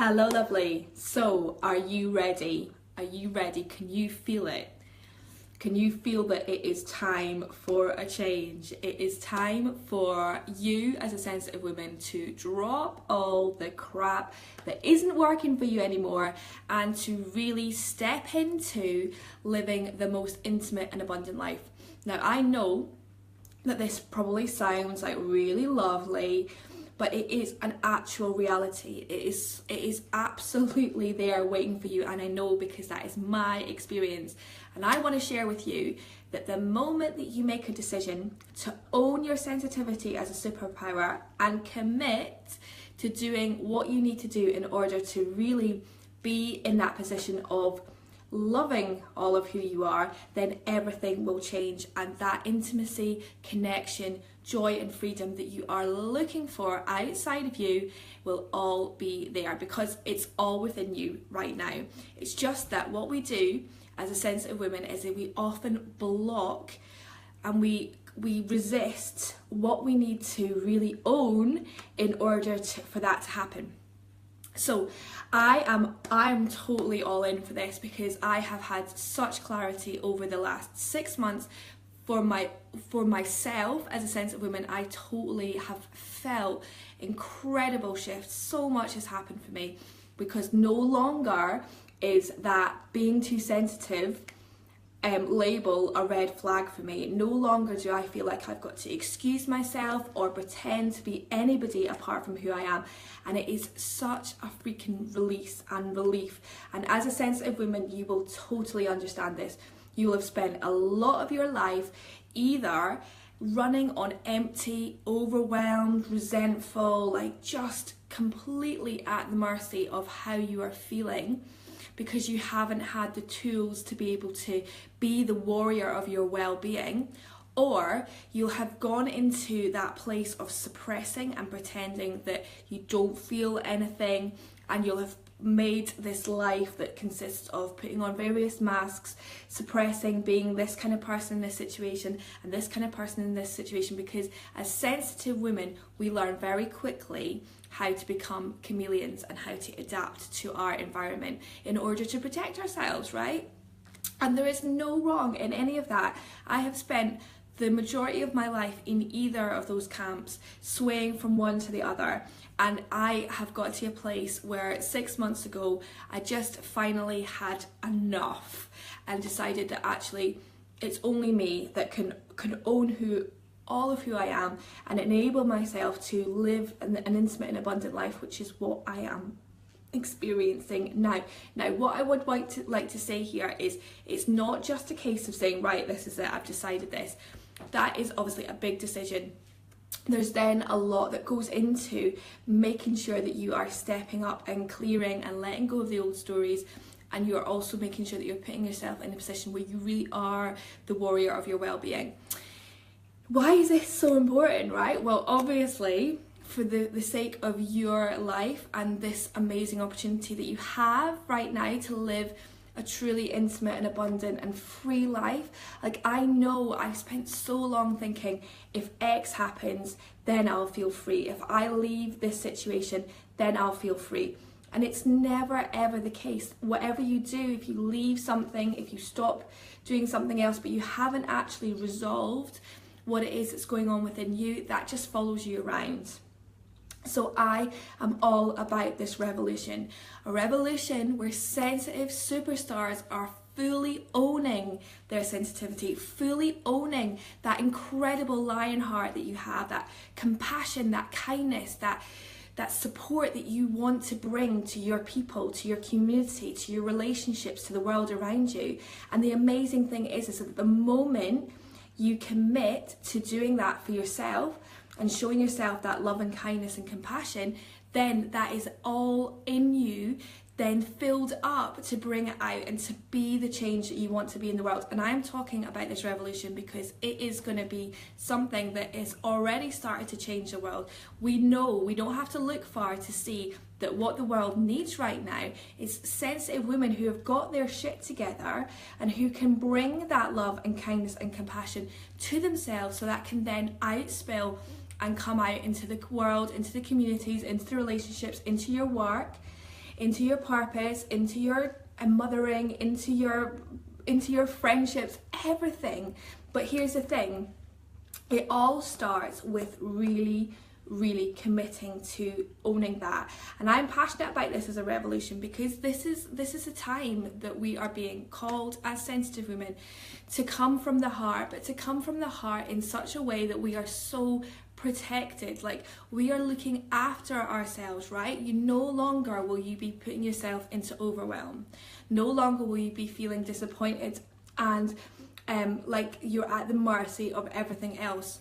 Hello, lovely. So, are you ready? Are you ready? Can you feel it? Can you feel that it is time for a change? It is time for you as a sensitive woman to drop all the crap that isn't working for you anymore and to really step into living the most intimate and abundant life. Now, I know that this probably sounds like really lovely, but it is an actual reality. It is absolutely there waiting for you, and I know because that is my experience. And I want to share with you that the moment that you make a decision to own your sensitivity as a superpower and commit to doing what you need to do in order to really be in that position of loving all of who you are, then everything will change, and that intimacy, connection, joy and freedom that you are looking for outside of you will all be there, because it's all within you right now. It's just that what we do as a sensitive woman is that we often block and we resist what we need to really own in order for that to happen. So I'm totally all in for this, because I have had such clarity over the last 6 months for myself as a sensitive woman. I totally have felt incredible shifts. So much has happened for me, because no longer is that being too sensitive label a red flag for me. No longer do I feel like I've got to excuse myself or pretend to be anybody apart from who I am, and it is such a freaking release and relief. And as a sensitive woman, you will totally understand this. You will have spent a lot of your life either running on empty, overwhelmed, resentful, like just completely at the mercy of how you are feeling, because you haven't had the tools to be able to be the warrior of your well-being, or you'll have gone into that place of suppressing and pretending that you don't feel anything, and you'll have made this life that consists of putting on various masks, suppressing being this kind of person in this situation and this kind of person in this situation, because as sensitive women, we learn very quickly how to become chameleons and how to adapt to our environment in order to protect ourselves, right? And there is no wrong in any of that. I have spent the majority of my life in either of those camps, swaying from one to the other. And I have got to a place where 6 months ago, I just finally had enough and decided that actually it's only me that can own all of who I am and enable myself to live an intimate and abundant life, which is what I am experiencing now. Now, what I would like to say here is, it's not just a case of saying, right, this is it, I've decided this. That is obviously a big decision. There's then a lot that goes into making sure that you are stepping up and clearing and letting go of the old stories, and you're also making sure that you're putting yourself in a position where you really are the warrior of your well-being. Why is this so important, right? Well, obviously, for the sake of your life and this amazing opportunity that you have right now to live a truly intimate and abundant and free life. Like, I know I've spent so long thinking, if X happens, then I'll feel free. If I leave this situation, then I'll feel free. And it's never ever the case. Whatever you do, if you leave something, if you stop doing something else, but you haven't actually resolved what it is that's going on within you, that just follows you around. So I am all about this revolution, a revolution where sensitive superstars are fully owning their sensitivity, fully owning that incredible lion heart that you have, that compassion, that kindness, that support that you want to bring to your people, to your community, to your relationships, to the world around you. And the amazing thing is that the moment you commit to doing that for yourself and showing yourself that love and kindness and compassion, then that is all in you, then filled up to bring it out and to be the change that you want to be in the world. And I'm talking about this revolution because it is going to be something that is already started to change the world. We know, we don't have to look far to see that what the world needs right now is sensitive women who have got their shit together and who can bring that love and kindness and compassion to themselves, so that can then outspill and come out into the world, into the communities, into the relationships, into your work, into your purpose, into your mothering, into your friendships, everything. But here's the thing, it all starts with really committing to owning that. And I'm passionate about this as a revolution, because this is a time that we are being called as sensitive women to come from the heart, but to come from the heart in such a way that we are so protected, like we are looking after ourselves, right? You no longer will you be putting yourself into overwhelm. No longer will you be feeling disappointed and like you're at the mercy of everything else.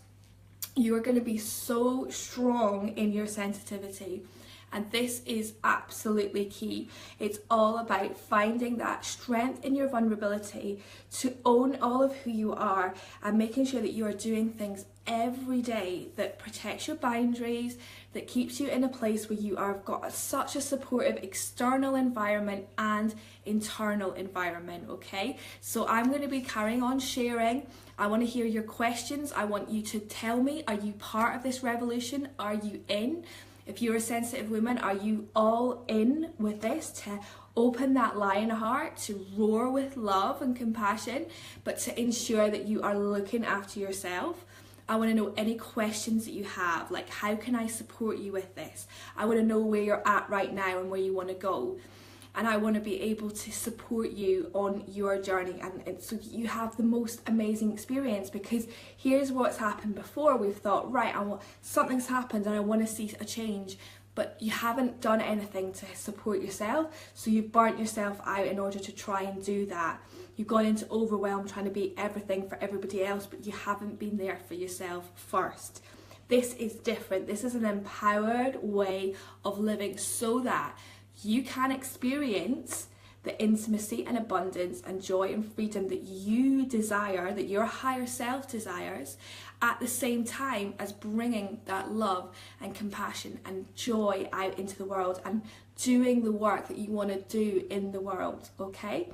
You are going to be so strong in your sensitivity, and this is absolutely key. It's all about finding that strength in your vulnerability to own all of who you are, and making sure that you are doing things every day that protects your boundaries, that keeps you in a place where you have got such a supportive external environment and internal environment, okay? So I'm going to be carrying on sharing. I want to hear your questions. I want you to tell me, are you part of this revolution? Are you in? If you're a sensitive woman, are you all in with this to open that lion heart, to roar with love and compassion, but to ensure that you are looking after yourself? I want to know any questions that you have, like how can I support you with this? I want to know where you're at right now and where you want to go. And I want to be able to support you on your journey, and so you have the most amazing experience. Because here's what's happened before. We've thought, right, something's happened and I want to see a change, but you haven't done anything to support yourself, so you've burnt yourself out in order to try and do that. You've gone into overwhelm trying to be everything for everybody else, but you haven't been there for yourself first. This is different. This is an empowered way of living, so that you can experience the intimacy and abundance and joy and freedom that you desire, that your higher self desires, at the same time as bringing that love and compassion and joy out into the world and doing the work that you want to do in the world, okay?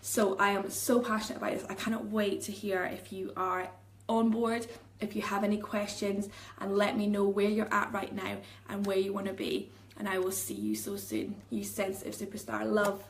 So I am so passionate about this. I cannot wait to hear if you are on board, if you have any questions, and let me know where you're at right now and where you want to be. And I will see you so soon, you sensitive superstar. Love.